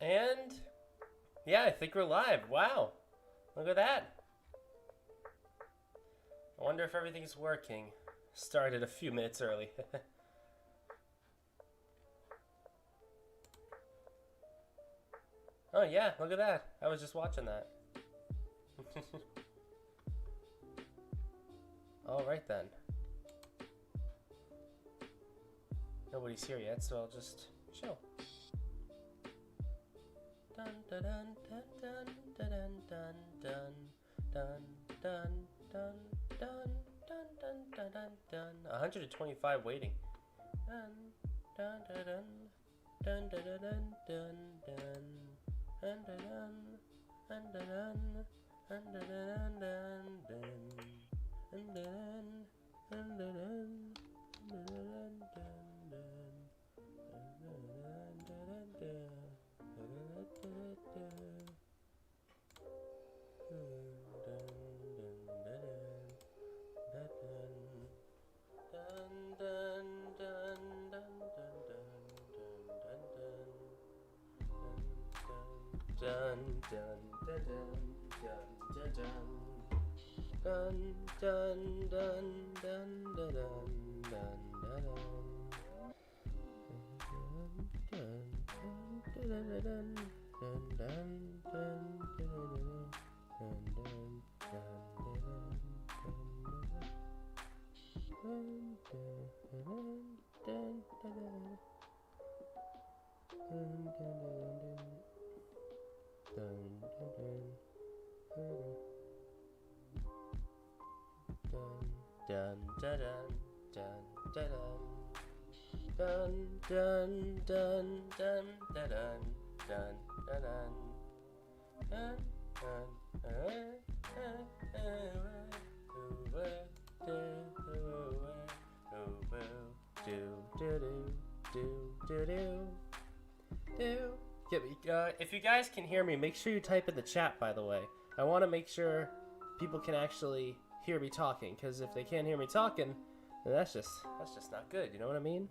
And yeah, I think we're live. Wow. Look at that. I wonder if everything's working. Started a few minutes early. Oh yeah, look at that. I was just watching that. Alright then. Nobody's here yet, so I'll just chill. Dun dun dun dun dun dun dun dun dun dun dun dun dun dun dun. 125 waiting. Dun dun dun dun dun dun dun dun dun. Dun dun dun dun dun dun dun dun dun dun If you guys can hear me, make sure you type in the chat, by the way. I want to make sure people can actually hear me talking, because if they can't hear me talking, then that's just not good, you know what I mean?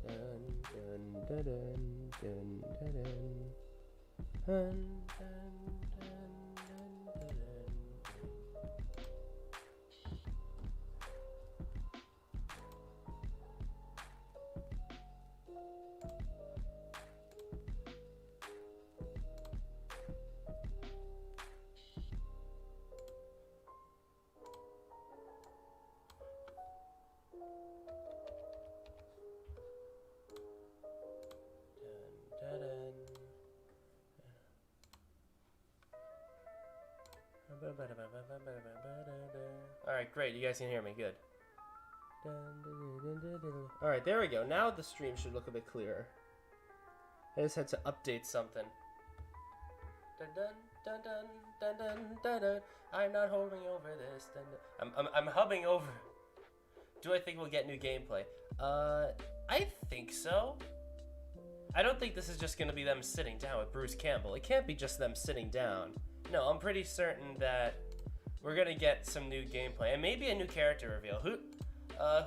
Dun, dun, dun, dun, dun, dun, dun. Dun, dun, dun, dun, dun, dun. Alright, great. You guys can hear me. Good. Alright, there we go. Now the stream should look a bit clearer. I just had to update something. Dun, dun, dun, dun, dun, dun, dun. I'm not hovering over this. Dun, dun. I'm hubbing over. Do I think we'll get new gameplay? I think so. I don't think this is just going to be them sitting down with Bruce Campbell. It can't be just them sitting down. No, I'm pretty certain that we're going to get some new gameplay. And maybe a new character reveal. Who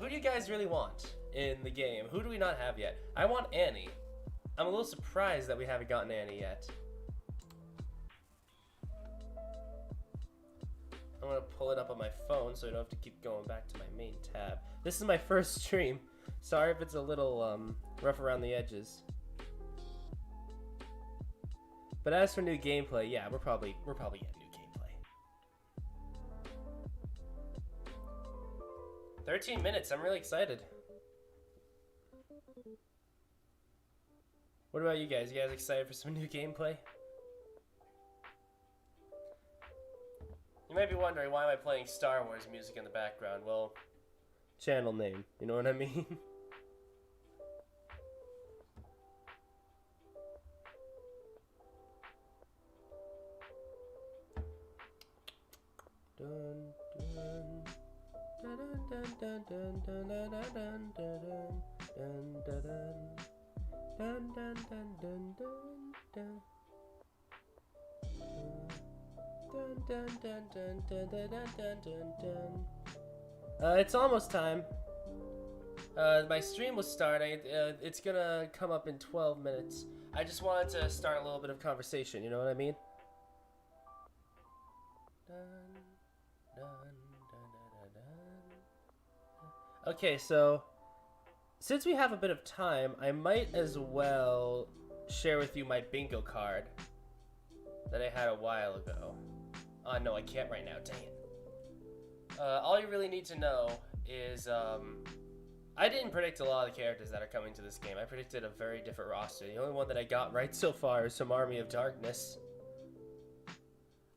do you guys really want in the game? Who do we not have yet? I want Annie. I'm a little surprised that we haven't gotten Annie yet. I'm going to pull it up on my phone so I don't have to keep going back to my main tab. This is my first stream. Sorry if it's a little rough around the edges. But as for new gameplay, yeah, we're probably getting new gameplay. 13 minutes, I'm really excited. What about you guys? You guys excited for some new gameplay? You might be wondering, why am I playing Star Wars music in the background? Well, channel name, you know what I mean? Dun, dun, dun, dun, dun, dun, dun, dun, dun, dun, dun, dun, dun, dun. Dun, dun, dun, dun, dun, dun, dun, dun, dun. It's almost time. My stream was starting. It's gonna come up in 12 minutes. I just wanted to start a little bit of conversation, you know what I mean? Okay, so since we have a bit of time, I might as well share with you my bingo card that I had a while ago. Oh, no, I can't right now. Dang it. All you really need to know is, I didn't predict a lot of the characters that are coming to this game. I predicted a very different roster. The only one that I got right so far is some Army of Darkness.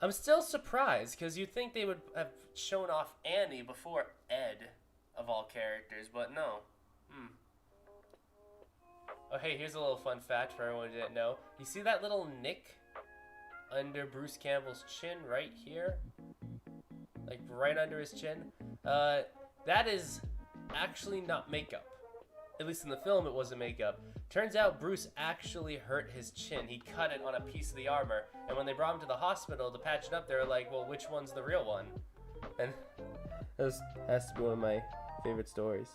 I'm still surprised, because you'd think they would have shown off Annie before Ed, of all characters, but no. Oh, hey, here's a little fun fact for everyone who didn't know. You see that little nick under Bruce Campbell's chin right here? Like, right under his chin? That is actually not makeup. At least in the film, it wasn't makeup. Turns out Bruce actually hurt his chin. He cut it on a piece of the armor, and when they brought him to the hospital to patch it up, they were like, well, which one's the real one? And that has to be one of my favorite stories.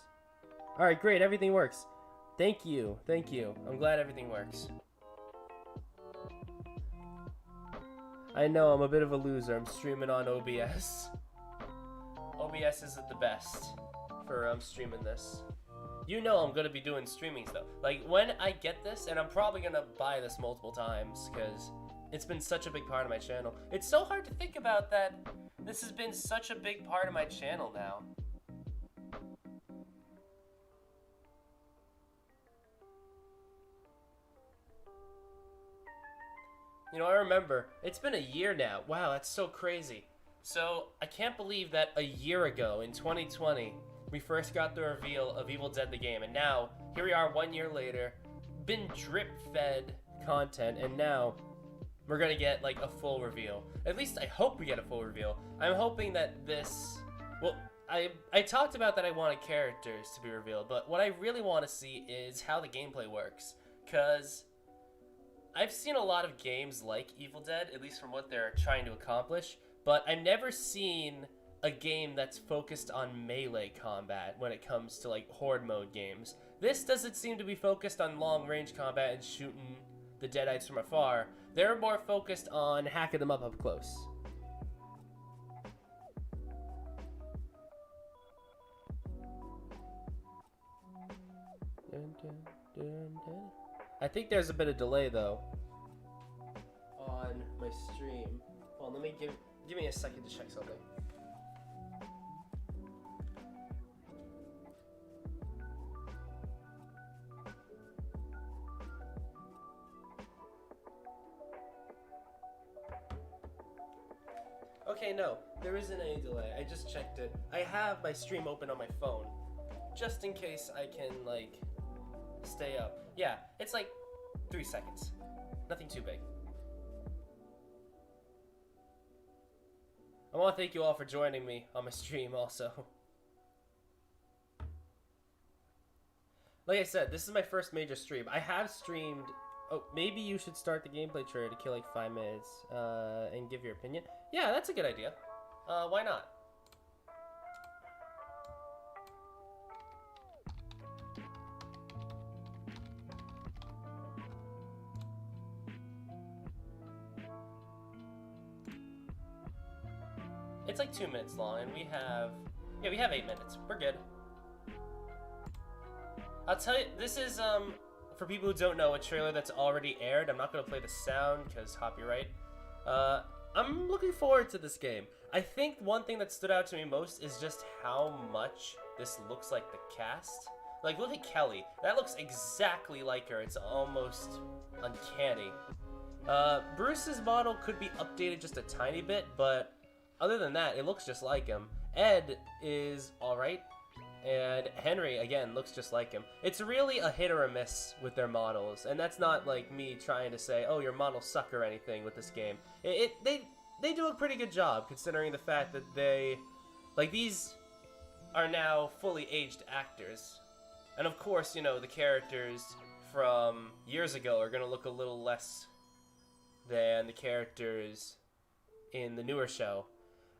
Alright, great, everything works. Thank you, thank you. I'm glad everything works. I know, I'm a bit of a loser. I'm streaming on OBS. OBS isn't the best for streaming this. You know I'm gonna be doing streamings though. Like, when I get this, and I'm probably gonna buy this multiple times, because it's been such a big part of my channel. It's so hard to think about that this has been such a big part of my channel now. You know, I remember, it's been a year now. Wow, that's so crazy. So, I can't believe that a year ago, in 2020, we first got the reveal of Evil Dead the game. And now, here we are 1 year later, been drip-fed content, and now we're gonna get, like, a full reveal. At least I hope we get a full reveal. I'm hoping that this... Well, I talked about that I wanted characters to be revealed, but what I really want to see is how the gameplay works. Because I've seen a lot of games like Evil Dead, at least from what they're trying to accomplish, but I've never seen a game that's focused on melee combat when it comes to, like, horde mode games. This doesn't seem to be focused on long-range combat and shooting the Deadites from afar. They're more focused on hacking them up close. I think there's a bit of delay though on my stream. Well, let me give me a second to check something. Okay, no, there isn't any delay. I just checked it. I have my stream open on my phone, just in case I can, like, stay up. Yeah, it's like 3 seconds. Nothing too big. I want to thank you all for joining me on my stream also. Like I said, this is my first major stream. I have streamed... Oh, maybe you should start the gameplay trailer to kill like 5 minutes and give your opinion. Yeah, that's a good idea. Why not? It's like 2 minutes long, and we have 8 minutes. We're good. I'll tell you, this is, for people who don't know, a trailer that's already aired. I'm not going to play the sound, because copyright. I'm looking forward to this game. I think one thing that stood out to me most is just how much this looks like the cast. Like, look at Kelly. That looks exactly like her. It's almost uncanny. Bruce's model could be updated just a tiny bit, but other than that, it looks just like him. Ed is alright, and Henry, again, looks just like him. It's really a hit or a miss with their models, and that's not like me trying to say, oh, your models suck or anything with this game. They do a pretty good job, considering the fact that these are now fully aged actors. And of course, you know, the characters from years ago are going to look a little less than the characters in the newer show.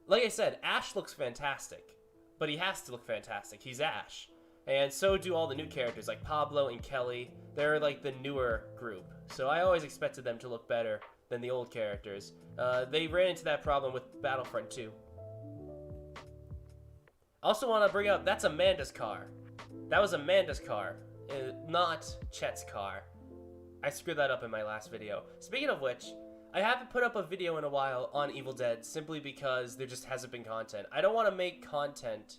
Like I said, Ash looks fantastic, but he has to look fantastic. He's Ash. And so do all the new characters, like Pablo and Kelly. They're like the newer group. So I always expected them to look better than the old characters. They ran into that problem with Battlefront 2. Also want to bring up, that's Amanda's car. That was Amanda's car, not Chet's car. I screwed that up in my last video. Speaking of which, I haven't put up a video in a while on Evil Dead simply because there just hasn't been content. I don't want to make content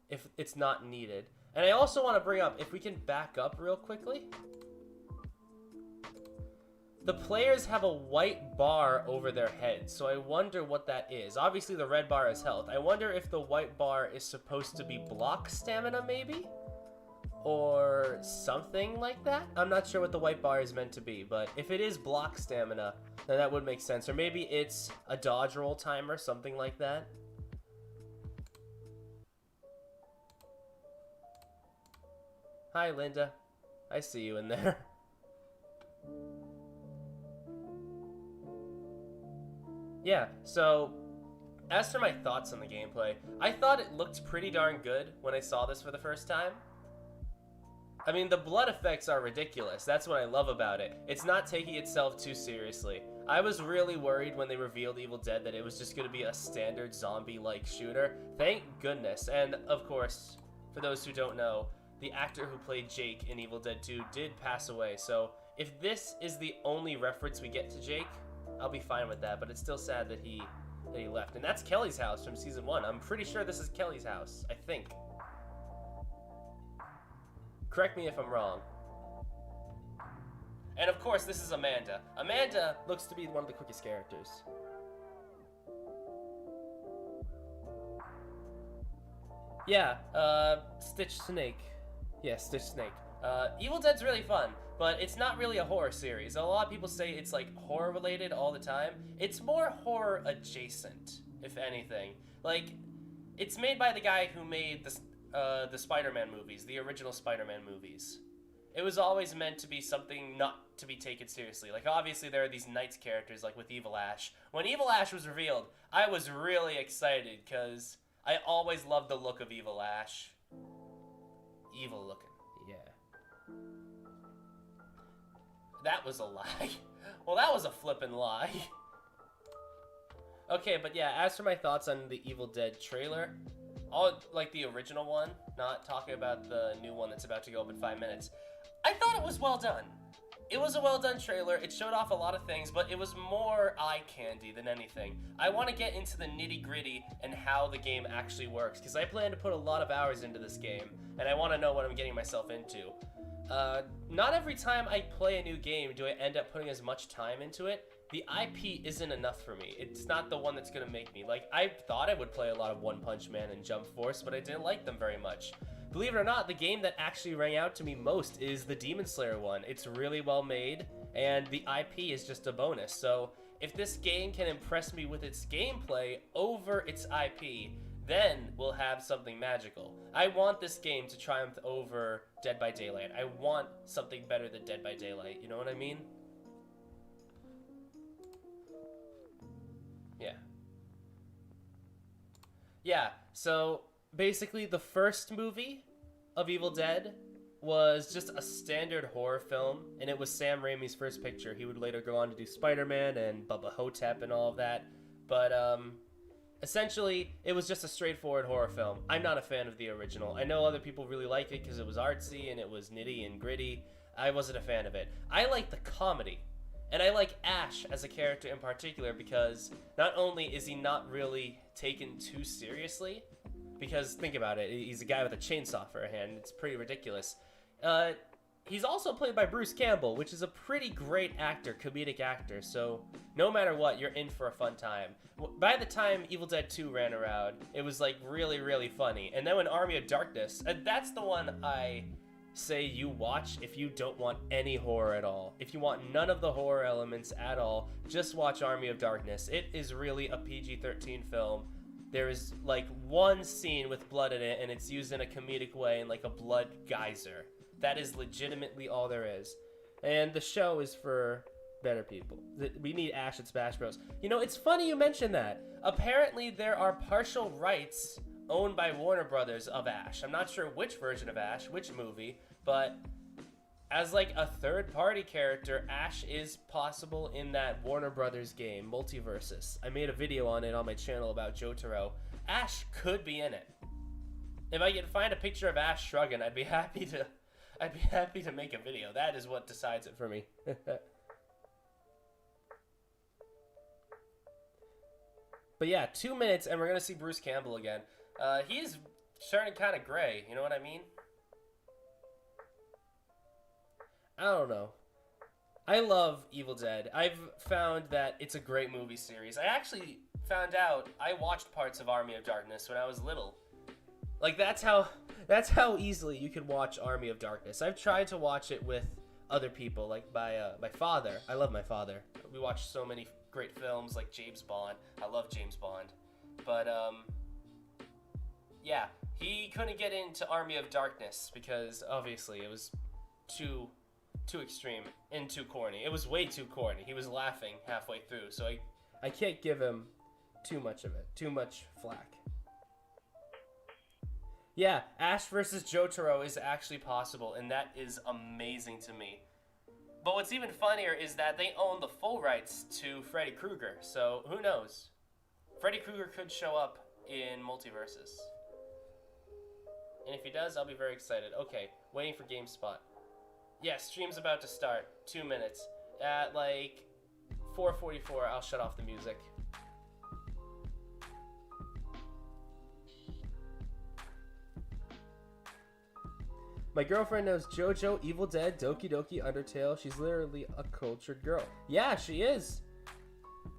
if it's not needed. And I also want to bring up, if we can back up real quickly. The players have a white bar over their heads, so I wonder what that is. Obviously the red bar is health. I wonder if the white bar is supposed to be block stamina, maybe? Or something like that? I'm not sure what the white bar is meant to be, but if it is block stamina, then that would make sense. Or maybe it's a dodge roll timer, something like that. Hi, Linda. I see you in there. Yeah, so as for my thoughts on the gameplay, I thought it looked pretty darn good when I saw this for the first time. I mean, the blood effects are ridiculous. That's what I love about it. It's not taking itself too seriously. I was really worried when they revealed Evil Dead that it was just going to be a standard zombie-like shooter. Thank goodness. And, of course, for those who don't know, the actor who played Jake in Evil Dead 2 did pass away. So if this is the only reference we get to Jake, I'll be fine with that. But it's still sad that he left. And that's Kelly's house from Season 1. I'm pretty sure this is Kelly's house. I think. Correct me if I'm wrong. And of course, this is Amanda. Amanda looks to be one of the quickest characters. Yeah, Stitch Snake. Yeah, Stitch Snake. Evil Dead's really fun, but it's not really a horror series. A lot of people say it's like horror related all the time. It's more horror adjacent, if anything. Like, it's made by the guy who made the Spider-Man movies, the original Spider-Man movies. It was always meant to be something not to be taken seriously. Like, obviously there are these Knights characters, like with Evil Ash. When Evil Ash was revealed, I was really excited, because I always loved the look of Evil Ash. Evil looking, yeah. That was a lie. Well, that was a flippin' lie. Okay, but yeah, as for my thoughts on the Evil Dead trailer, like the original one, not talking about the new one that's about to go up in 5 minutes, I thought it was well done. It was a well done trailer. It showed off a lot of things, but it was more eye candy than anything. I want to get into the nitty gritty and how the game actually works, because I plan to put a lot of hours into this game, and I want to know what I'm getting myself into. Not every time I play a new game do I end up putting as much time into it. The IP isn't enough for me. It's not the one that's gonna make me. Like, I thought I would play a lot of One Punch Man and Jump Force, but I didn't like them very much. Believe it or not, the game that actually rang out to me most is the Demon Slayer one. It's really well made, and the IP is just a bonus. So if this game can impress me with its gameplay over its IP, then we'll have something magical. I want this game to triumph over Dead by Daylight. I want something better than Dead by Daylight, you know what I mean? Yeah, so basically the first movie of Evil Dead was just a standard horror film, and it was Sam Raimi's first picture. He would later go on to do Spider-Man and Bubba Hotep and all of that, but essentially it was just a straightforward horror film. I'm not a fan of the original. I know other people really like it because it was artsy and it was nitty and gritty. I wasn't a fan of it. I like the comedy. And I like Ash as a character in particular because not only is he not really taken too seriously, because think about it, he's a guy with a chainsaw for a hand, it's pretty ridiculous. He's also played by Bruce Campbell, which is a pretty great actor, comedic actor, so no matter what, you're in for a fun time. By the time Evil Dead 2 ran around, it was like really, really funny. And then when Army of Darkness, that's the one I say you watch if you don't want any horror at all. If you want none of the horror elements at all, just watch Army of Darkness. It is really a PG-13 film. There is like one scene with blood in it, and it's used in a comedic way in like a blood geyser. That is legitimately all there is. And the show is for better people. We need Ash at Smash Bros. You know, it's funny you mention that. Apparently there are partial rights owned by Warner Brothers of Ash. I'm not sure which version of Ash, which movie, but as like a third-party character, Ash is possible in that Warner Brothers game, Multiversus. I made a video on it on my channel about Jotaro. Ash could be in it. If I can find a picture of Ash shrugging, I'd be happy to make a video. That is what decides it for me. But yeah, 2 minutes and we're gonna see Bruce Campbell again. He's turning kind of gray, you know what I mean? I don't know. I love Evil Dead. I've found that it's a great movie series. I actually found out I watched parts of Army of Darkness when I was little. Like that's how easily you can watch Army of Darkness. I've tried to watch it with other people, like my father. I love my father. We watched so many great films like James Bond. I love James Bond. But yeah, he couldn't get into Army of Darkness because obviously it was too extreme and too corny. It was way too corny. He was laughing halfway through, so I can't give him too much of it. Too much flack. Yeah, Ash versus Jotaro is actually possible, and that is amazing to me. But what's even funnier is that they own the full rights to Freddy Krueger, so who knows? Freddy Krueger could show up in Multiversus. And if he does, I'll be very excited. Okay, waiting for GameSpot. Yeah, stream's about to start. 2 minutes. At like 4:44, I'll shut off the music. My girlfriend knows JoJo, Evil Dead, Doki Doki, Undertale. She's literally a cultured girl. Yeah, she is.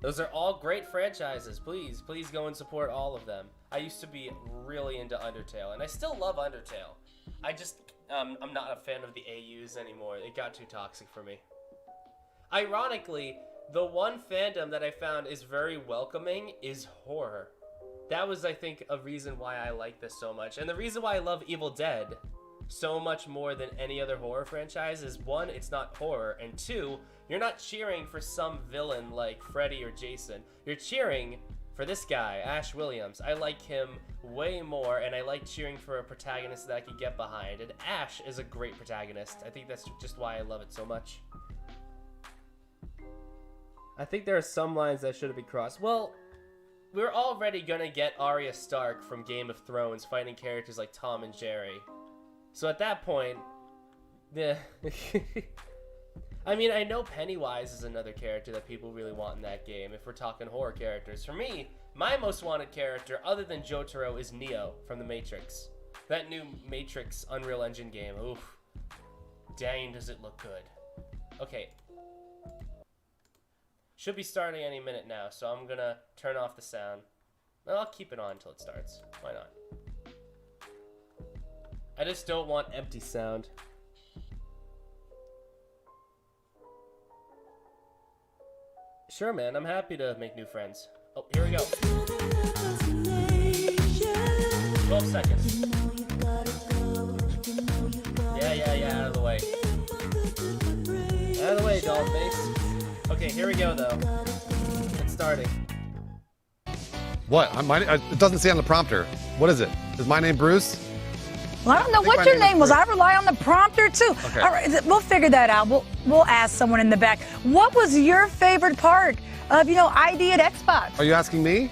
Those are all great franchises. Please go and support all of them. I used to be really into Undertale, and I still love Undertale. I just, I'm not a fan of the AUs anymore. It got too toxic for me. Ironically, the one fandom that I found is very welcoming is horror. That was, I think, a reason why I like this so much. And the reason why I love Evil Dead so much more than any other horror franchise is, one, it's not horror, and two, you're not cheering for some villain like Freddy or Jason. You're cheering for this guy, Ash Williams. I like him way more, and I like cheering for a protagonist that I can get behind, and Ash is a great protagonist. I think that's just why I love it so much. I think there are some lines that shouldn't be crossed. Well, we're already gonna get Arya Stark from Game of Thrones fighting characters like Tom and Jerry. So at that point, yeah. I mean, I know Pennywise is another character that people really want in that game, if we're talking horror characters. For me, my most wanted character, other than Jotaro, is Neo from The Matrix. That new Matrix Unreal Engine game, oof. Dang, does it look good. Okay. Should be starting any minute now, so I'm gonna turn off the sound. Well, I'll keep it on until it starts. Why not? I just don't want empty sound. Sure, man. I'm happy to make new friends. Oh, here we go. 12 seconds. Yeah, out of the way. Out of the way, doll face. Okay, here we go, though. It's starting. What? It doesn't say on the prompter. What is it? Is my name Bruce? Well, I don't know what your name was. I rely on the prompter too. Okay. All right, we'll figure that out. We'll ask someone in the back. What was your favorite part of, ID at Xbox? Are you asking me?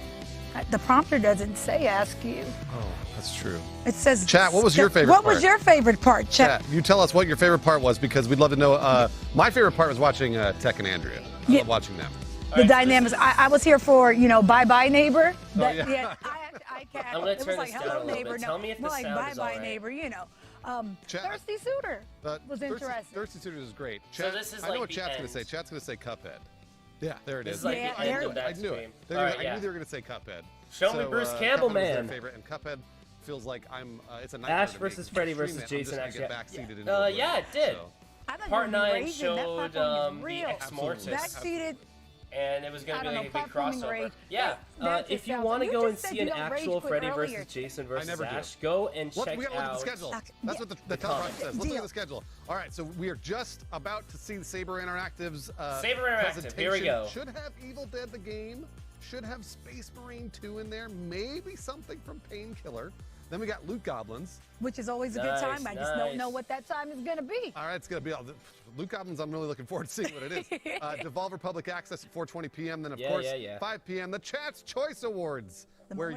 The prompter doesn't say ask you. Oh, that's true. It says Chat, what was your favorite part? What was your favorite part, Chat? You tell us what your favorite part was, because we'd love to know. My favorite part was watching Tech and Andrea. I love watching them. The dynamics. I was here for, Bye Bye Neighbor. I'm going to turn this down a little bit. Tell me if the sound is all right. Bye Bye Neighbor, Thirsty Suitor was interesting. Thirsty Suitor is great. So this is I know what Chat's going to say. Chat's going to say Cuphead. Yeah, there it is. This is like the end of that I knew it. I knew they were going to say Cuphead. Show me Bruce Campbell, Cuphead man. Was their favorite, and Cuphead feels like it's a nightmare. Ash versus Freddy versus Jason. Actually, yeah, it did. Part 9 showed the Ex Mortis. Backseated. And it was going to be like a big crossover. Yeah, if you want to go and see an actual Freddy versus Jason versus Ash, go and check we gotta out. Look at the schedule. That's what the teleprompter says. Let's look at the schedule. All right, so we are just about to see the Saber Interactive's Saber Interactive. presentation. Here we go. Should have Evil Dead the game should have Space Marine 2 in there, maybe something from Painkiller. Then we got Loot Goblins. Which is always a good time. I just don't know what that time is going to be. All right, it's going to be all the Loot Goblins. I'm really looking forward to seeing what it is. Devolver Public Access at 4:20 p.m. Then, of course, 5 p.m. the Chat's Choice Awards, where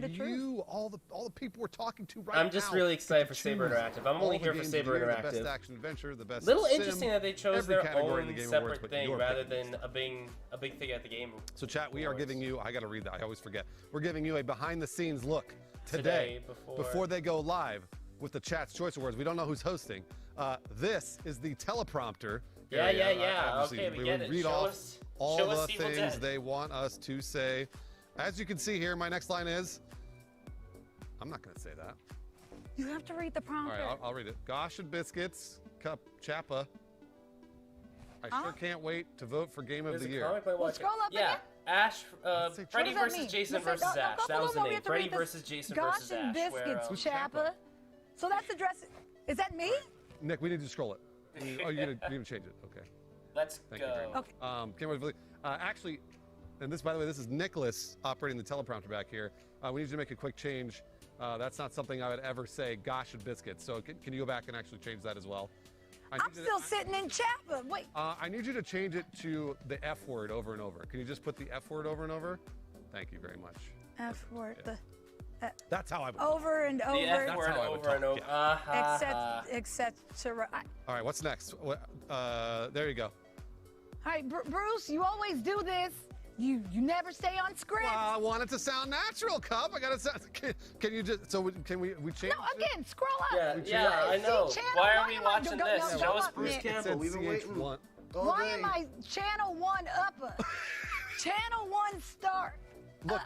all the people we're talking to right now. I'm just really excited for Saber Interactive. I'm only here for Saber Interactive. The best action adventure, the best Little sim, interesting that they chose their own Game separate Awards, thing rather than a big thing at the game. So, chat, we are giving you. I got to read that. I always forget. We're giving you a behind-the-scenes look today before they go live with the Chat's Choice Awards. We don't know who's hosting. This is the teleprompter. Yeah. Okay, we get it. Read show off us, all show the us Evil things Dead. they want us to say. As you can see here, my next line is, I'm not going to say that. You have to read the All prompter. right, I'll read it. Gosh and biscuits, cup, chappa. I sure can't wait to vote for Game of the Year. Well, scroll up Yeah, Ash, Freddy What does that versus mean? Jason Listen, versus Ash. That was the we name. have to Freddy read this. versus Jason Gosh versus and Ash. biscuits, Who's Chappa. So that's the dress. Is that me? Nick, we need to scroll it. Oh, you're going to change it. Okay. Let's Thank you very go. much. Can't wait for actually, and this, by the way, this is Nicholas operating the teleprompter back here. We need you to make a quick change. That's not something I would ever say, gosh and biscuits. So can you go back and actually change that as well? I'm still sitting in Chappa. Wait. I need you to change it to the F word over and over. Can you just put the F word over and over? Thank you very much. F word. Yeah. That's how I would Over and over. The F word over and over. Etc. All right, what's next? There you go. All right, Bruce, you always do this. You never stay on script. Well, I want it to sound natural, Cup. I gotta sound. Can you just? So can we change? No, again, scroll up. Yeah, I know. Why are we watching Go this? Show us up, Bruce Nick. Campbell. We've been waiting. Why am I channel 1 upper? Channel 1 start. Look,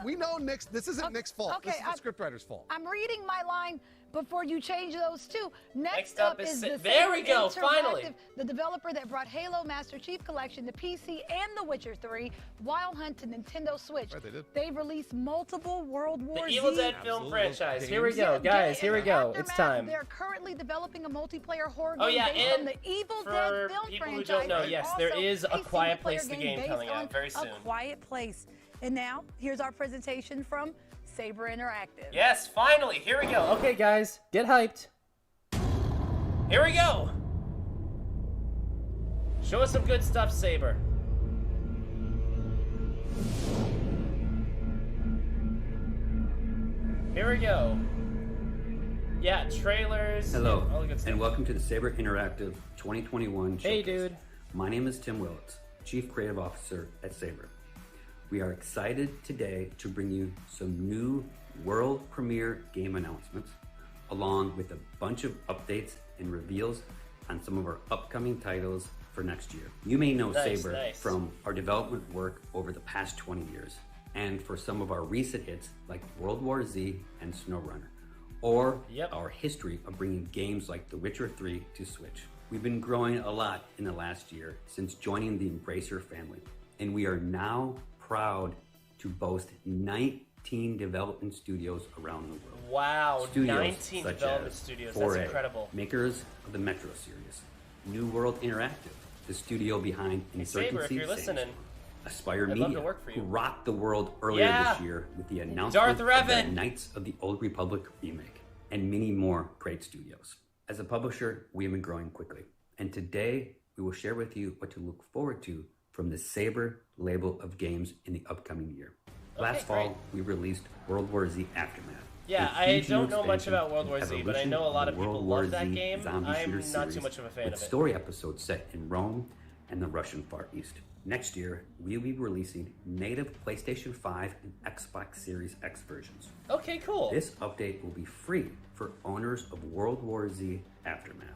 we know Nick's. This isn't Nick's fault. Okay, this is the scriptwriter's fault. I'm reading my line before you change those two. Next up up is the there we go, Saber finally. Interactive, the developer that brought Halo Master Chief Collection to PC and The Witcher 3, Wild Hunt to Nintendo Switch. Right, they did. They've released multiple World War The Z. Evil Dead film franchise. Here we go, guys. Here we go. It's time. They're currently developing a multiplayer horror Oh game yeah, based on and the Evil for Dead film people franchise. who don't know, yes, there Also is A Quiet Place the single-player game coming based out on very soon. A Quiet Place. And now, here's our presentation from Saber Interactive. Yes, finally. Here we go. Okay, guys, get hyped. Here we go. Show us some good stuff, Saber. Here we go. Yeah, trailers. Hello, all the good stuff. and welcome to the Saber Interactive 2021 Hey, Showcase. dude. My name is Tim Willits, Chief Creative Officer at Saber. We are excited today to bring you some new world premiere game announcements, along with a bunch of updates and reveals on some of our upcoming titles for next year. You may know Saber from our development work over the past 20 years, and for some of our recent hits like World War Z and SnowRunner, or our history of bringing games like The Witcher 3 to Switch. We've been growing a lot in the last year since joining the Embracer family, and we are now proud to boast 19 development studios around the world. Wow, Studios 19 such development as studios. 4A, That's incredible. Makers of the Metro series, New World Interactive, the studio behind Insurgency Saber, if you're Saints, listening, Aspire I'd love Media, to work for you. who rocked the world earlier this year with the announcement Darth of Revan. the Knights of the Old Republic remake, and many more great studios. As a publisher, we have been growing quickly, and today we will share with you what to look forward to from the Saber label of games in the upcoming year. Last fall, we released World War Z Aftermath. Yeah, a I huge don't new know much expansion about World War and Z, but I evolution know a lot of the people World War love that Z game. zombie I'm shooter not series too much of a fan with of it. story episodes set in Rome and the Russian Far East. Next year, we'll be releasing native PlayStation 5 and Xbox Series X versions. Okay, cool. This update will be free for owners of World War Z Aftermath.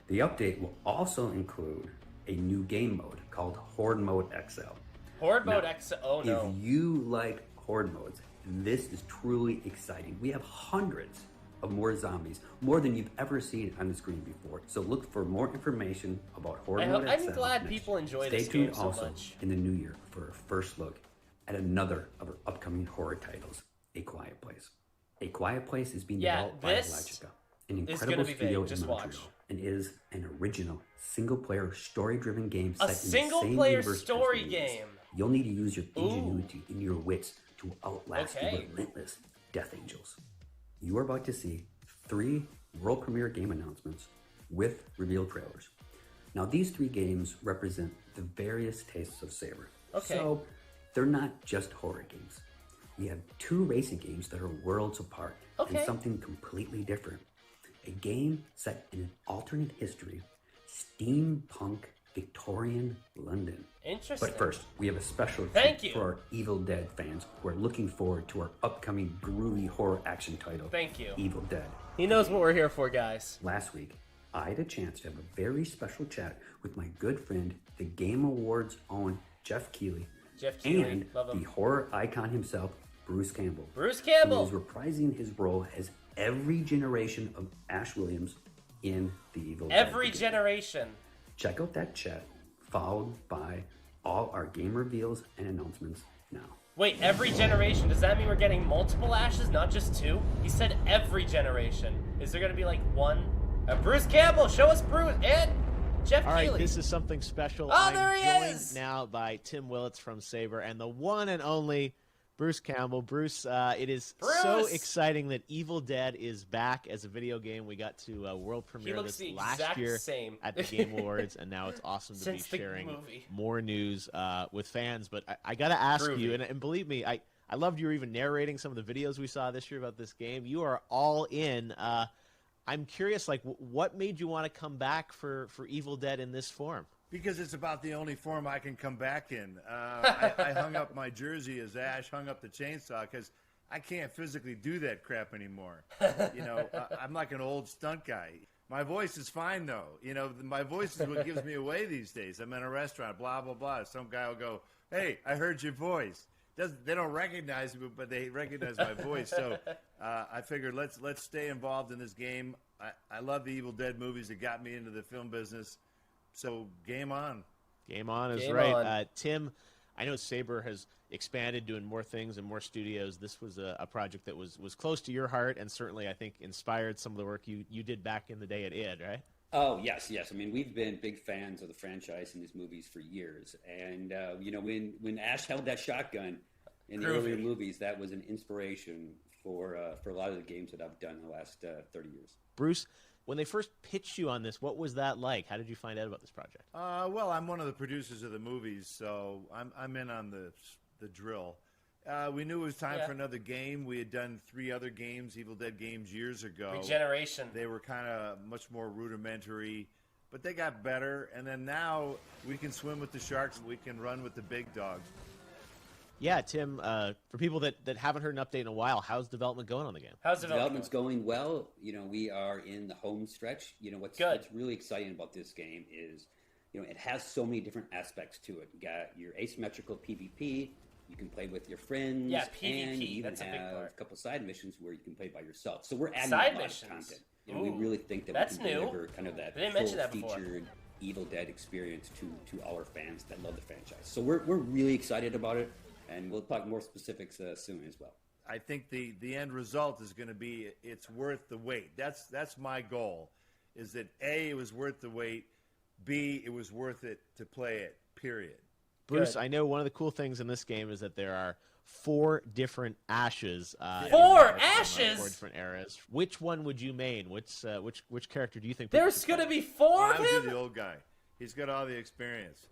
The update will also include a new game mode called Horde Mode XL. Horde Mode XL, oh no. If you like Horde modes, this is truly exciting. We have hundreds of more zombies, more than you've ever seen on the screen before. So look for more information about Horde Mode XL. I'm glad next people year. enjoy Stay this tuned game so also much. in the new year for a first look at another of our upcoming horror titles, A Quiet Place. A Quiet Place is being developed by Logica, an incredible studio in Montreal, and is an original single-player story-driven game set in the same single-player universe as story the movies. game. You'll need to use your ingenuity and your wits to outlast the relentless Death Angels. You are about to see 3 world premiere game announcements with reveal trailers. Now, these 3 games represent the various tastes of Saber. Okay. So, they're not just horror games. We have 2 racing games that are worlds apart and something completely different. A game set in an alternate history, steampunk Victorian London. Interesting. But first, we have a special treat for our Evil Dead fans who are looking forward to our upcoming groovy horror action title, Evil Dead. He knows what we're here for, guys. Last week, I had a chance to have a very special chat with my good friend, the Game Awards' own Jeff Keighley, and the horror icon himself, Bruce Campbell. Bruce Campbell! Who is reprising his role as every generation of Ash Williams in the Evil Dead. Every generation. Check out that chat, followed by all our game reveals and announcements now. Wait, every generation? Does that mean we're getting multiple Ashes, not just 2? He said every generation. Is there going to be like 1? Bruce Campbell, show us Bruce and Jeff Keighley. All right, this is something special. Oh, there he joined is! Now by Tim Willits from Saber and the one and only Bruce Campbell. Bruce, it is so exciting that Evil Dead is back as a video game. We got to world premiere this last year at the Game Awards, and now it's awesome to be sharing more news with fans. But I got to ask you, and believe me, I loved you even narrating some of the videos we saw this year about this game. You are all in. I'm curious, like, what made you want to come back for Evil Dead in this form? Because it's about the only form I can come back in. I hung up my jersey as Ash, hung up the chainsaw, because I can't physically do that crap anymore. You know, I'm like an old stunt guy. My voice is fine, though. You know, my voice is what gives me away these days. I'm in a restaurant, blah, blah, blah. Some guy will go, hey, I heard your voice. They don't recognize me, but they recognize my voice. So I figured let's stay involved in this game. I love the Evil Dead movies that got me into the film business. So game on. Game on is right. Tim, I know Saber has expanded, doing more things and more studios. This was a project that was close to your heart, and certainly I think inspired some of the work you did back in the day at id, right? Oh, yes. I mean, we've been big fans of the franchise and these movies for years. And, you know, when Ash held that shotgun in the earlier movies, that was an inspiration for a lot of the games that I've done in the last 30 years. Bruce, when they first pitched you on this, what was that like? How did you find out about this project? Well, I'm one of the producers of the movies, so I'm in on the drill. We knew it was time for another game. We had done 3 other games, Evil Dead games, years ago. Regeneration. They were kind of much more rudimentary, but they got better. And then now we can swim with the sharks. We can run with the big dogs. Yeah, Tim, for people that haven't heard an update in a while, how's development going on the game? How's development's going well. You know, we are in the home stretch. You know, what's really exciting about this game is, you know, it has so many different aspects to it. You got your asymmetrical PvP. You can play with your friends. Yeah, PvP. And you even that's a big have part. a couple side missions where you can play by yourself. So we're adding side a lot missions. of content. You know, we really think that we can deliver kind of that full-featured Evil Dead experience to our fans that love the franchise. So we're really excited about it, and we'll talk more specifics soon as well. I think the end result is going to be it's worth the wait. That's my goal, is that A, it was worth the wait, B, it was worth it to play it, period. Bruce, I know one of the cool things in this game is that there are 4 different Ashes. 4 Ashes? 4 different eras. Which one would you main? Which character do you think? There's going to be 4 of him? I'll do the old guy. He's got all the experience.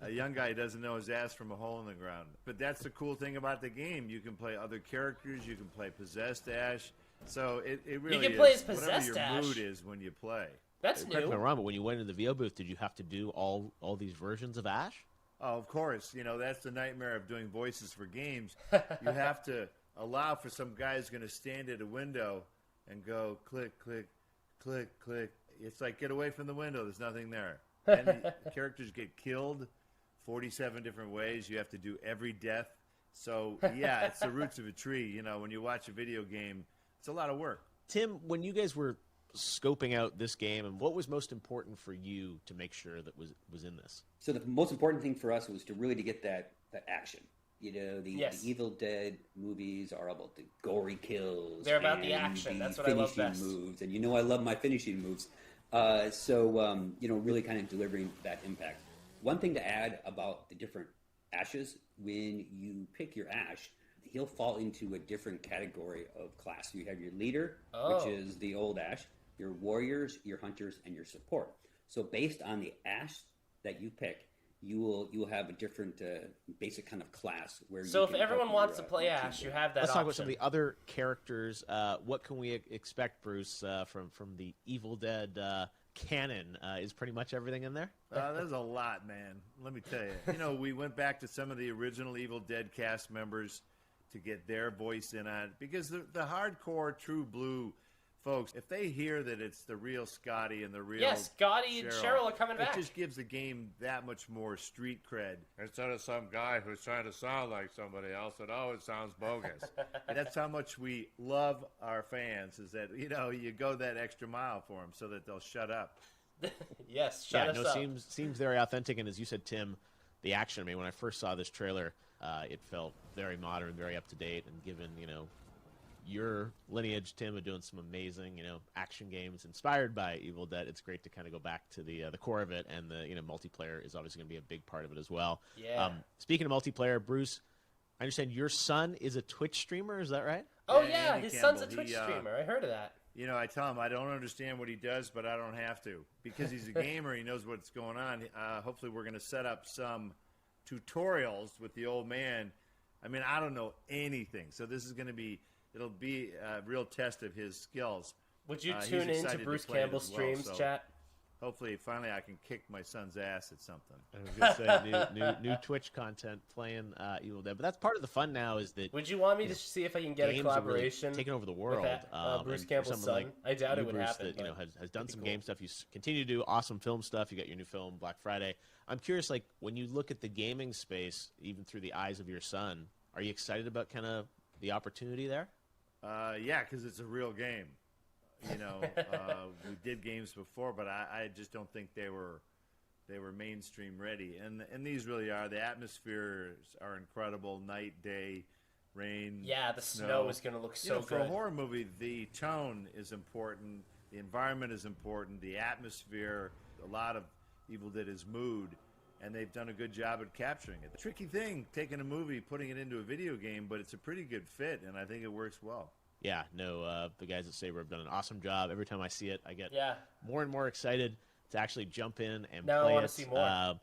A young guy doesn't know his ass from a hole in the ground. But that's the cool thing about the game. You can play other characters. You can play possessed Ash. So it really is. You can play as possessed whatever your Ash. mood is when you play. That's Correct new. me if I'm wrong, but when you went into the VO booth, did you have to do all these versions of Ash? Oh, of course. You know, that's the nightmare of doing voices for games. You have to allow for some guy who's going to stand at a window and go click, click, click, click. It's like, get away from the window. There's nothing there. And the characters get killed 47 different ways. You have to do every death. So, yeah, it's the roots of a tree. You know, when you watch a video game, it's a lot of work. Tim, when you guys were scoping out this game, and what was most important for you to make sure that was in this? So the most important thing for us was to get that action. You know, the Evil Dead movies are about the gory kills. They're about the action. That's what I love best. Moves, and you know I love my finishing moves. You know, really kind of delivering that impact. One thing to add about the different Ashes, when you pick your Ash, he'll fall into a different category of class. So you have your leader, which is the old Ash, your warriors, your hunters, and your support. So based on the Ash that you pick, you will have a different basic kind of class. So if everyone wants to play Ash, you have that Let's option. talk about some of the other characters. What can we expect, Bruce, from the Evil Dead canon? Is pretty much everything in there? There's a lot, man. Let me tell you. You know, we went back to some of the original Evil Dead cast members to get their voice in on it, because the hardcore true blue folks, if they hear that it's the real Scotty and the real Scotty and Cheryl are coming back. It just gives the game that much more street cred. Instead of some guy who's trying to sound like somebody else that always sounds bogus. That's how much we love our fans, is that, you know, you go that extra mile for them so that they'll shut up. Yes, shut us up. Seems very authentic, and as you said, Tim, the action, I mean, when I first saw this trailer, it felt very modern, very up to date, and given, you know, your lineage, Tim, of doing some amazing, you know, action games inspired by Evil Dead, it's great to kind of go back to the core of it, and the, you know, multiplayer is obviously going to be a big part of it as well. Yeah. Speaking of multiplayer, Bruce, I understand your son is a Twitch streamer. Is that right? Oh yeah, his son's a Twitch streamer. I heard of that. You know, I tell him I don't understand what he does, but I don't have to, because he's a gamer. He knows what's going on. Hopefully, we're going to set up some tutorials with the old man. I mean, I don't know anything, so this is going to be. It'll be a real test of his skills. Would you tune in to Bruce Campbell's streams, chat? Hopefully, finally, I can kick my son's ass at something. I was going to say, new Twitch content playing Evil Dead. But that's part of the fun now, is that... Would you want me to see if I can get a collaboration? Really taking over the world. With Bruce Campbell's son? Like I doubt it would Bruce happen. That, you know, has done some game stuff. You continue to do awesome film stuff. You got your new film, Black Friday. I'm curious, like, when you look at the gaming space, even through the eyes of your son, are you excited about kind of the opportunity there? Yeah, because it's a real game. You know, we did games before, but I just don't think they were mainstream ready. And these really are. The atmospheres are incredible. Night, day, rain. Yeah, the snow is going to look so good. For a horror movie, the tone is important. The environment is important. The atmosphere. A lot of Evil Dead is mood. And they've done a good job at capturing it. The tricky thing, taking a movie, putting it into a video game, but it's a pretty good fit, and I think it works well. Yeah, no, the guys at Saber have done an awesome job. Every time I see it, I get more and more excited to actually jump in and play it. I want to see more.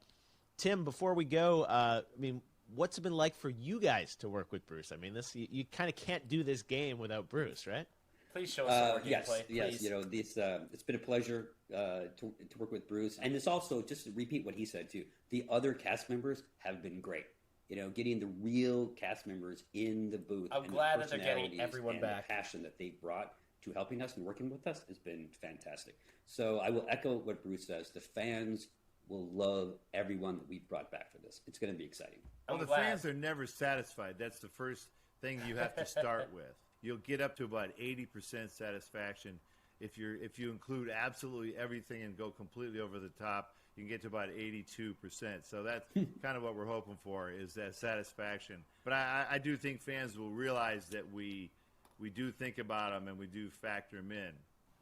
Tim, before we go, I mean, what's it been like for you guys to work with Bruce? I mean, this you kind of can't do this game without Bruce, right? Please show us some more gameplay. Yes, you know, it's been a pleasure to work with Bruce, and it's also, just to repeat what he said too, the other cast members have been great. You know, getting the real cast members in the booth. I'm glad that they're getting everyone back. The passion that they brought to helping us and working with us has been fantastic. So I will echo what Bruce says. The fans will love everyone that we've brought back for this. It's going to be exciting. Well, the fans are never satisfied. That's the first thing you have to start with. You'll get up to about 80% satisfaction. If you include absolutely everything and go completely over the top, you can get to about 82%. So that's kind of what we're hoping for, is that satisfaction. But I do think fans will realize that we do think about them and we do factor them in.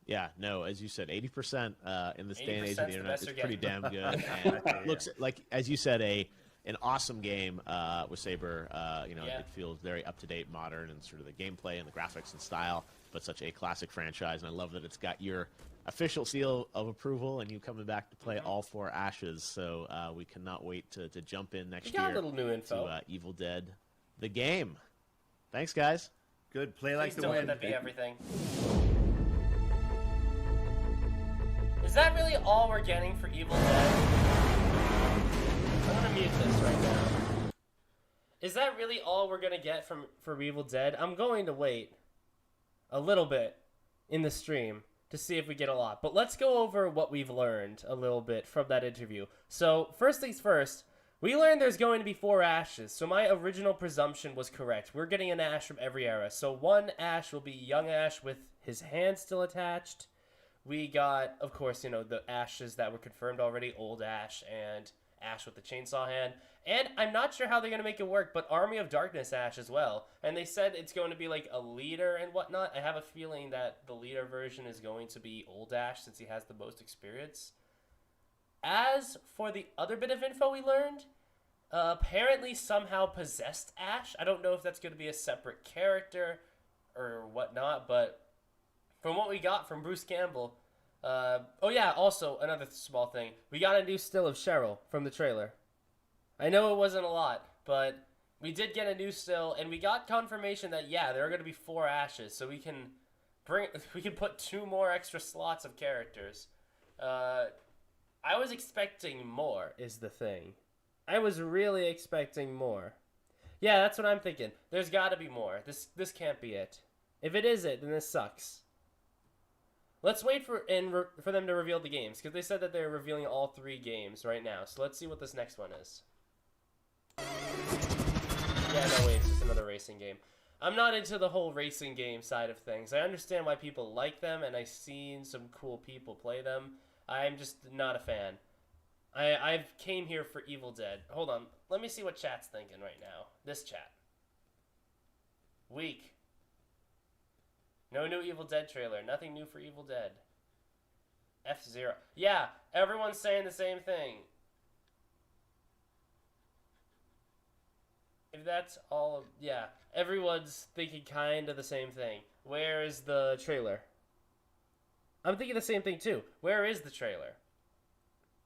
Yeah, no, as you said, 80% in this day and age of the internet is pretty damn good. And it looks like, as you said, an awesome game with Saber. You know, it feels very up-to-date, modern, and sort of the gameplay and the graphics and style, but such a classic franchise. And I love that it's got your official seal of approval and you coming back to play all 4 Ashes. So we cannot wait to jump in next year. A little new info. To Evil Dead, the game. Thanks, guys. Good. Play like the wind. wind. That be everything. Is that really all we're getting for Evil Dead? I'm gonna mute this right now. Is that really all we're gonna get for Evil Dead? I'm going to wait a little bit in the stream to see if we get a lot. But let's go over what we've learned a little bit from that interview. So first things first, we learned there's going to be 4 Ashes. So my original presumption was correct. We're getting an Ash from every era. So one Ash will be young Ash with his hand still attached. We got, of course, you know, the Ashes that were confirmed already, old Ash and Ash with the chainsaw hand. And I'm not sure how they're going to make it work, but Army of Darkness Ash as well. And they said it's going to be like a leader and whatnot. I have a feeling that the leader version is going to be old Ash since he has the most experience. As for the other bit of info we learned, Apparently somehow possessed Ash. I don't know if that's going to be a separate character or whatnot, but from what we got from Bruce Campbell... oh yeah, also, another small thing. We got a new still of Cheryl from the trailer. I know it wasn't a lot, but we did get a new still, and we got confirmation that, yeah, there are going to be 4 Ashes, so we can put 2 more extra slots of characters. I was expecting more, is the thing. I was really expecting more. Yeah, that's what I'm thinking. There's got to be more. This can't be it. If it is it, then this sucks. Let's wait for them to reveal the games, because they said that they're revealing all 3 games right now. So let's see what this next one is. Yeah, no, wait, it's just another racing game. I'm not into the whole racing game side of things. I understand why people like them, and I've seen some cool people play them. I'm just not a fan. I've came here for Evil Dead. Hold on. Let me see what chat's thinking right now. This chat. Weak. No new Evil Dead trailer. Nothing new for Evil Dead. F-Zero. Yeah, everyone's saying the same thing. If that's all... Yeah, everyone's thinking kind of the same thing. Where is the trailer? I'm thinking the same thing too. Where is the trailer?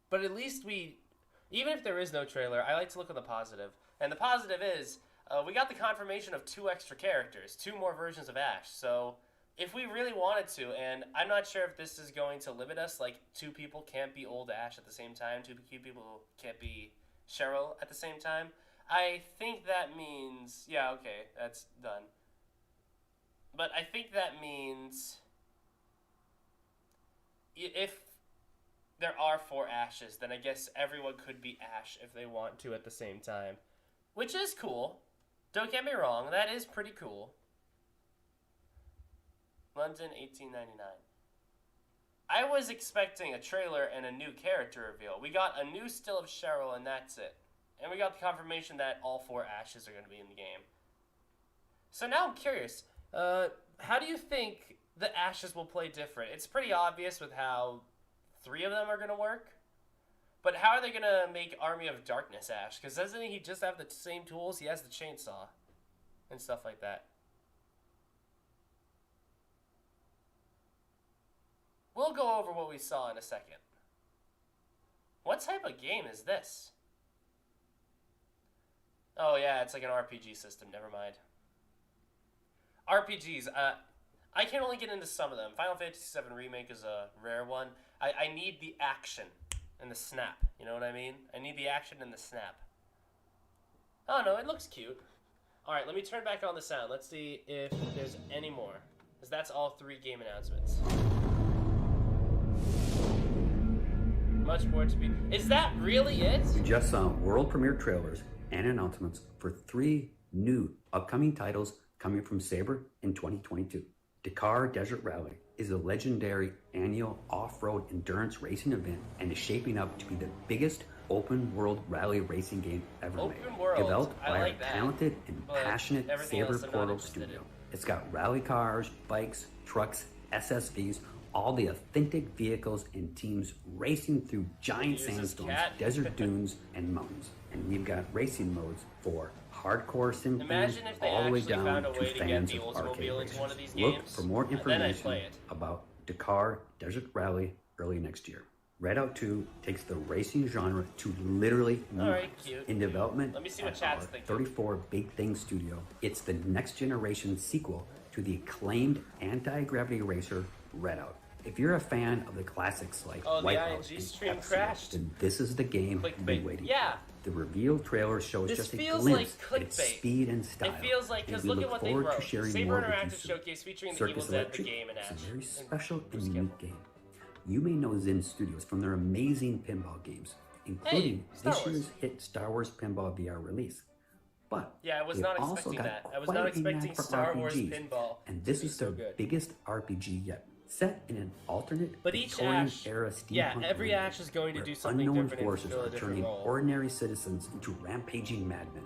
But at least even if there is no trailer, I like to look at the positive. And the positive is, we got the confirmation of 2 extra characters, 2 more versions of Ash. So, if we really wanted to, and I'm not sure if this is going to limit us, like 2 people can't be old Ash at the same time, 2 people can't be Cheryl at the same time. I think that means, yeah, okay, that's done. But I think that means if there are 4 Ashes, then I guess everyone could be Ash if they want to at the same time. Which is cool. Don't get me wrong, that is pretty cool. London, 1899. I was expecting a trailer and a new character reveal. We got a new still of Cheryl, and that's it. And we got the confirmation that all 4 Ashes are going to be in the game. So now I'm curious. How do you think the Ashes will play different? It's pretty obvious with how 3 of them are going to work. But how are they going to make Army of Darkness Ash? Because doesn't he just have the same tools? He has the chainsaw and stuff like that. We'll go over what we saw in a second. What type of game is this? Oh yeah, it's like an RPG system. Never mind. RPGs. I can only get into some of them. Final Fantasy VII Remake is a rare one. I need the action and the snap. You know what I mean? I need the action and the snap. Oh no, it looks cute. Alright, let me turn back on the sound. Let's see if there's any more. Because that's all 3 game announcements. Much more to be... Is that really it? We just saw world premiere trailers and announcements for 3 new upcoming titles coming from Saber in 2022. Dakar Desert Rally is a legendary annual off-road endurance racing event and is shaping up to be the biggest open-world rally racing game ever made. Developed by our talented and passionate Saber Portal studio. It's got rally cars, bikes, trucks, SSVs, all the authentic vehicles and teams racing through giant sandstones, desert dunes, and mountains. And we've got racing modes for hardcore sim fans all the way down to fans of arcade racers. Look for more information about Dakar Desert Rally early next year. Redout 2 takes the racing genre to literally new heights. In development at our 34 Big Thing studio, it's the next generation sequel to the acclaimed anti-gravity racer Redout. If you're a fan of the classics like Wipeout and F-Zero, then this is the game you've been waiting for. The reveal trailer shows just a glimpse at its speed and style. It feels like, because look at what they wrote. Saber Interactive Showcase featuring the Evil Dead, the game, and Ash. It's a very special and unique game. You may know Zen Studios from their amazing pinball games, including this year's hit Star Wars Pinball VR release. But yeah, I was not expecting that. I was not expecting Star Wars Pinball. And this is their biggest RPG yet. Set in an alternate Victorian era steampunk every world Ash is going to do where something unknown different forces and are fill a turning different role. ordinary citizens into rampaging madmen.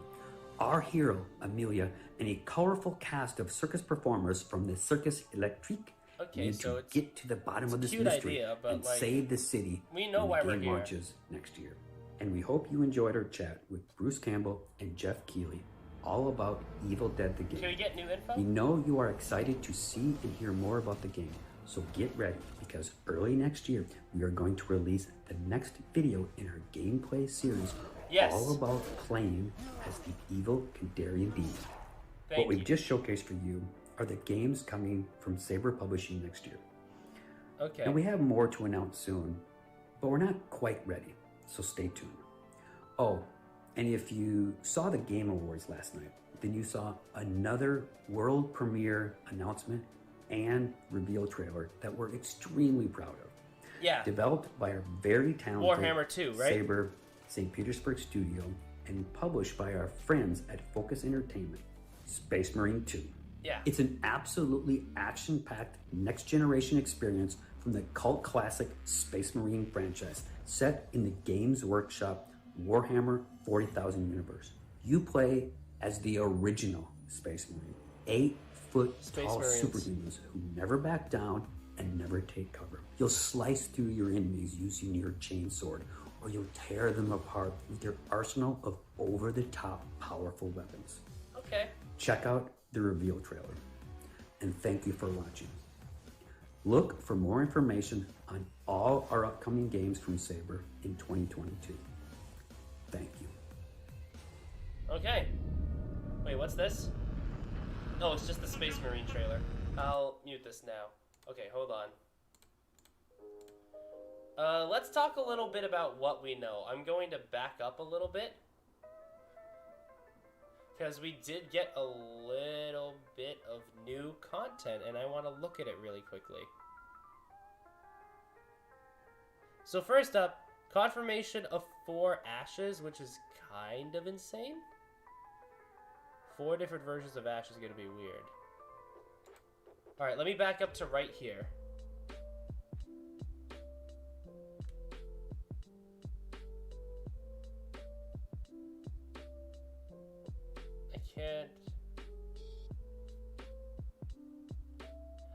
Our hero, Amelia, and a colorful cast of circus performers from the Circus Electrique need to get to the bottom of this mystery and save the city we know why when the we're game here. launches next year. and we hope you enjoyed our chat with Bruce Campbell and Jeff Keighley all about Evil Dead the game. Can we get new info? We know you are excited to see and hear more about the game, so get ready because early next year we are going to release the next video in our gameplay series all about playing as the evil Kandarian demon. What we've just showcased for you are the games coming from Saber Publishing next year. Okay. And we have more to announce soon, but we're not quite ready, so stay tuned. Oh, and if you saw the Game Awards last night, then you saw another world premiere announcement and reveal trailer that we're extremely proud of. Yeah. Developed by our very talented Warhammer 2, right? Saber St. Petersburg studio and published by our friends at Focus Entertainment, Space Marine 2. Yeah. It's an absolutely action-packed next-generation experience from the cult classic Space Marine franchise set in the Games Workshop Warhammer 40,000 universe. You play as the original Space Marine, 8-foot-tall superhumans who never back down and never take cover. You'll slice through your enemies using your chainsword, or you'll tear them apart with your arsenal of over-the-top powerful weapons. Okay. Check out the reveal trailer, and thank you for watching. Look for more information on all our upcoming games from Saber in 2022. Thank you. Okay. Wait, what's this? Oh, it's just the Space Marine trailer. I'll mute this now. Okay, hold on. Let's talk a little bit about what we know. I'm going to back up a little bit, because we did get a little bit of new content, and I want to look at it really quickly. So first up, confirmation of 4 Ashes, which is kind of insane. 4 different versions of Ash is going to be weird. Alright, let me back up to right here.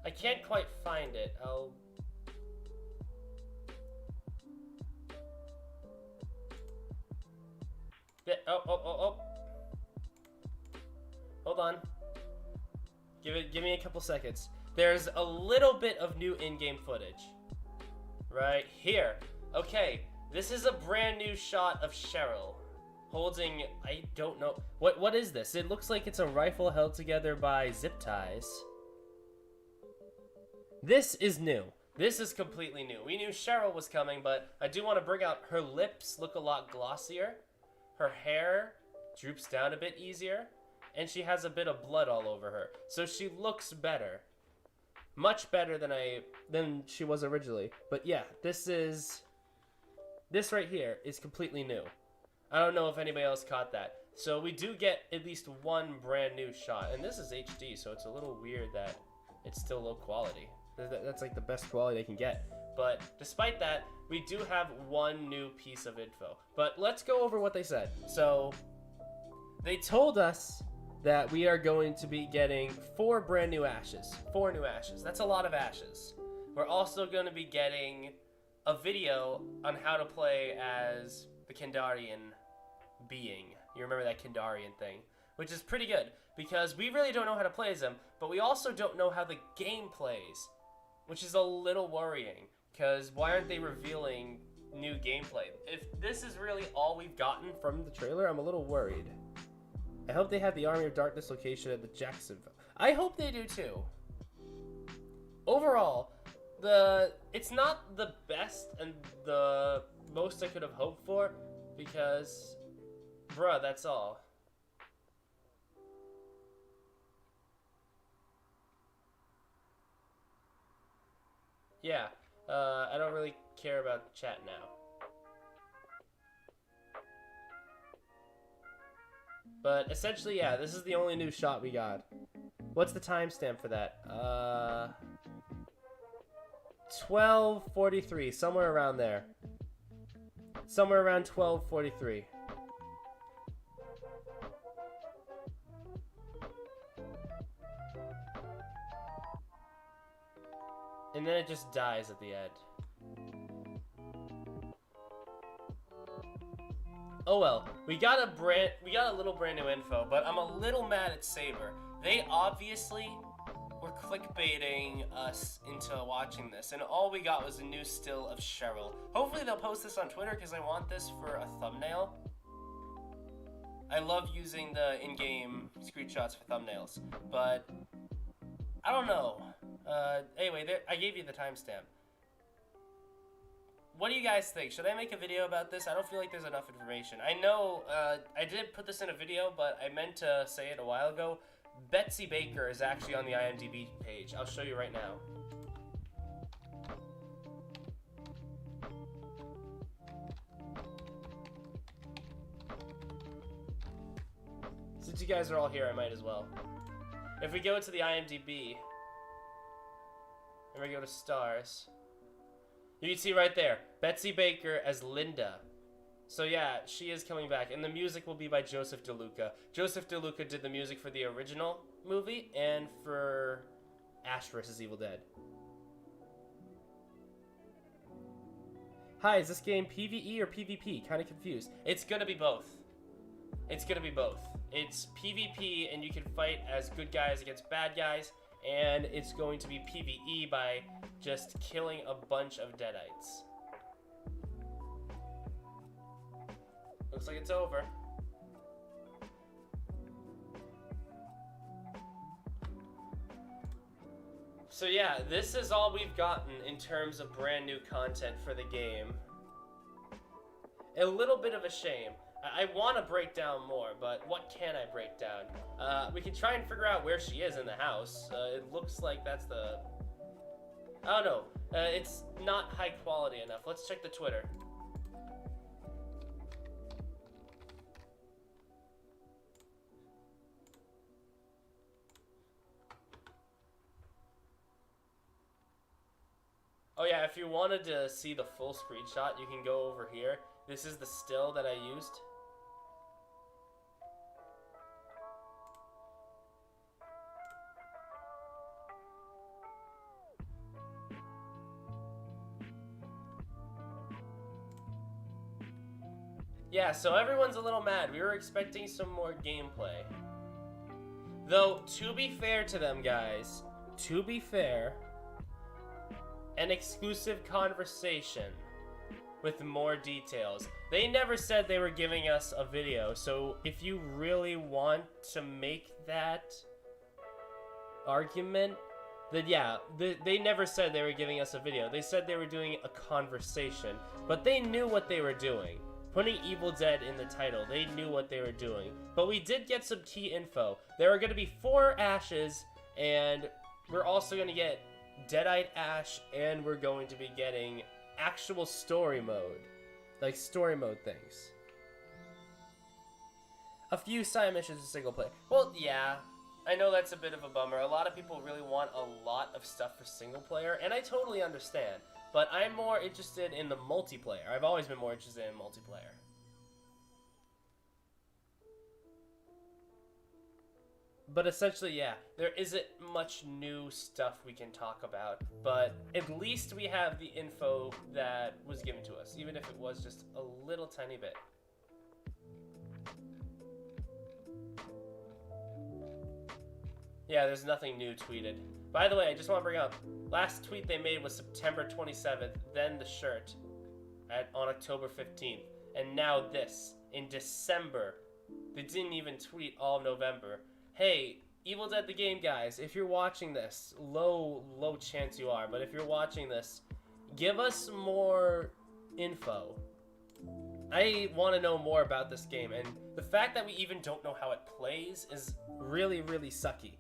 I can't quite find it. Oh. Hold on. Give me a couple seconds. There's a little bit of new in-game footage. Right here. Okay, this is a brand new shot of Cheryl holding, I don't know. What is this? It looks like it's a rifle held together by zip ties. This is new. This is completely new. We knew Cheryl was coming, but I do want to bring out her lips look a lot glossier. Her hair droops down a bit easier, and she has a bit of blood all over her. So she looks better. Much better than she was originally. But yeah, this right here is completely new. I don't know if anybody else caught that. So we do get at least one brand new shot, and this is HD, so it's a little weird that it's still low quality. That's like the best quality they can get. But despite that, we do have one new piece of info. But let's go over what they said. So they told us that we are going to be getting 4 brand new Ashes. 4 new Ashes. That's a lot of Ashes. We're also going to be getting a video on how to play as the Kandarian being. You remember that Kandarian thing? Which is pretty good, because we really don't know how to play as him, but we also don't know how the game plays, which is a little worrying, because why aren't they revealing new gameplay? If this is really all we've gotten from the trailer, I'm a little worried. I hope they have the Army of Darkness location at the Jacksonville. I hope they do too. Overall, it's not the best and the most I could have hoped for, because, bruh, that's all. Yeah, I don't really care about chat now. But essentially, yeah, this is the only new shot we got. What's the timestamp for that? 12:43, somewhere around there. Somewhere around 12:43. And then it just dies at the end. Oh well, we got a little brand new info, but I'm a little mad at Saber. They obviously were clickbaiting us into watching this, and all we got was a new still of Cheryl. Hopefully they'll post this on Twitter because I want this for a thumbnail. I love using the in-game screenshots for thumbnails, but I don't know. Anyway, I gave you the timestamp. What do you guys think? Should I make a video about this? I don't feel like there's enough information. I know I did put this in a video, but I meant to say it a while ago. Betsy Baker is actually on the IMDb page. I'll show you right now. Since you guys are all here, I might as well. If we go to the IMDb, and we go to stars, you can see right there, Betsy Baker as Linda. So yeah, she is coming back, and the music will be by Joseph DeLuca. Joseph DeLuca did the music for the original movie and for Ash vs. Evil Dead. Hi, is this game PvE or PvP? Kind of confused. It's gonna be both. It's gonna be both. It's PvP, and you can fight as good guys against bad guys, and it's going to be PvE by just killing a bunch of deadites. Looks like it's over. So yeah, this is all we've gotten in terms of brand new content for the game. A little bit of a shame. I want to break down more, but what can I break down? We can try and figure out where she is in the house. It looks like that's the... I don't know. It's not high quality enough. Let's check the Twitter. Oh yeah, if you wanted to see the full screenshot, you can go over here. This is the still that I used. Yeah, so everyone's a little mad. We were expecting some more gameplay. Though, to be fair to them, guys, to be fair, an exclusive conversation with more details. They never said they were giving us a video, so if you really want to make that argument, then yeah, they never said they were giving us a video. They said they were doing a conversation, but they knew what they were doing. Putting Evil Dead in the title, they knew what they were doing. But we did get some key info. There are going to be 4 Ashes, and we're also going to get Deadite Ash, and we're going to be getting actual story mode. Like story mode things. A few side missions in single player. Well, yeah, I know that's a bit of a bummer. A lot of people really want a lot of stuff for single player, and I totally understand. But I'm more interested in the multiplayer. I've always been more interested in multiplayer. But essentially, yeah, there isn't much new stuff we can talk about. But at least we have the info that was given to us, even if it was just a little tiny bit. Yeah, there's nothing new tweeted. By the way, I just want to bring up, last tweet they made was September 27th, then the shirt on October 15th, and now this, in December. They didn't even tweet all of November. Hey, Evil Dead the game guys, if you're watching this, low chance you are, but if you're watching this, give us more info. I want to know more about this game, and the fact that we even don't know how it plays is really, really sucky.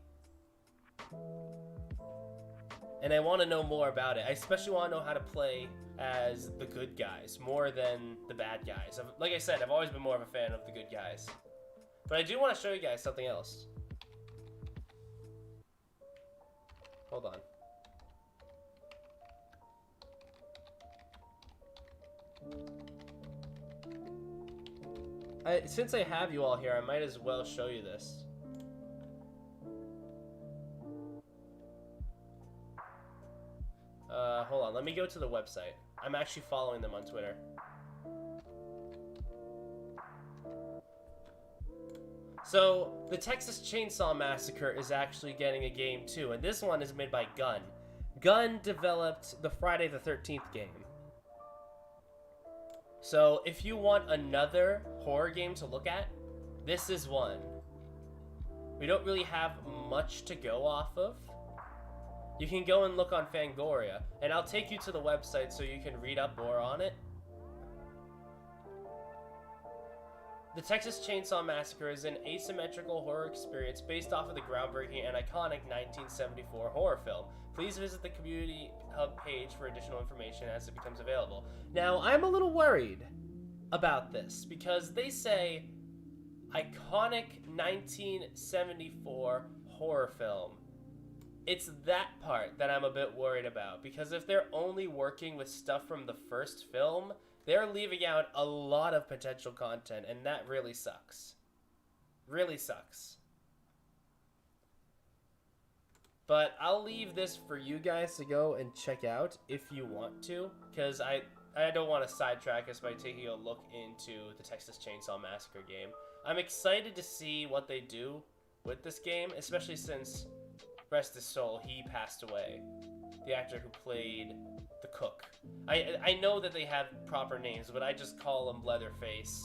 And I want to know more about it. I especially want to know how to play as the good guys more than the bad guys. Like I said, I've always been more of a fan of the good guys. But I do want to show you guys something else. Hold on. Since I have you all here, I might as well show you this. Hold on, let me go to the website. I'm actually following them on Twitter. So, the Texas Chainsaw Massacre is actually getting a game too, and this one is made by Gun. Gun developed the Friday the 13th game. So, if you want another horror game to look at, this is one. We don't really have much to go off of. You can go and look on Fangoria, and I'll take you to the website so you can read up more on it. The Texas Chainsaw Massacre is an asymmetrical horror experience based off of the groundbreaking and iconic 1974 horror film. Please visit the Community Hub page for additional information as it becomes available. Now, I'm a little worried about this because they say iconic 1974 horror film. It's that part that I'm a bit worried about, because if they're only working with stuff from the first film, they're leaving out a lot of potential content, and that really sucks. Really sucks. But I'll leave this for you guys to go and check out if you want to, because I don't want to sidetrack us by taking a look into the Texas Chainsaw Massacre game. I'm excited to see what they do with this game, especially since, rest his soul, he passed away. The actor who played the cook. I know that they have proper names, but I just call him Leatherface,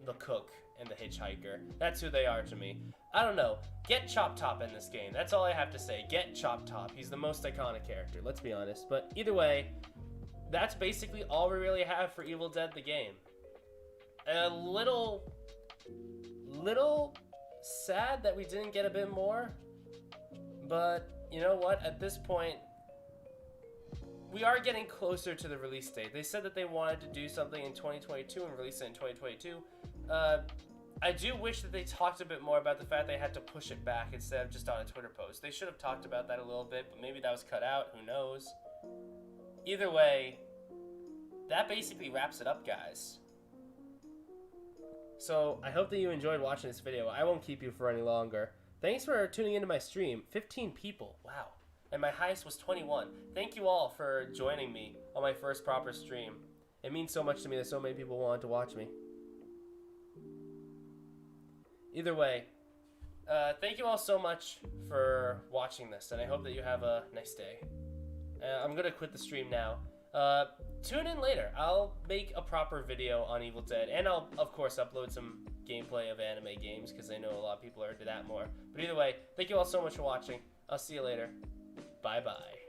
the cook, and the hitchhiker. That's who they are to me. I don't know. Get Chop Top in this game. That's all I have to say. Get Chop Top. He's the most iconic character, let's be honest. But either way, that's basically all we really have for Evil Dead the game. A little sad that we didn't get a bit more, but you know what? At this point, we are getting closer to the release date. They said that they wanted to do something in 2022 and release it in 2022. I do wish that they talked a bit more about the fact they had to push it back instead of just on a Twitter post. They should have talked about that a little bit, but maybe that was cut out. Who knows? Either way, that basically wraps it up, guys. So, I hope that you enjoyed watching this video. I won't keep you for any longer. Thanks for tuning into my stream. 15 people. Wow. And my highest was 21. Thank you all for joining me on my first proper stream. It means so much to me that so many people wanted to watch me. Either way, thank you all so much for watching this, and I hope that you have a nice day. I'm going to quit the stream now. Tune in later. I'll make a proper video on Evil Dead, and I'll, of course, upload some gameplay of anime games, because I know a lot of people are into that more. But either way, thank you all so much for watching. I'll see you later. Bye-bye.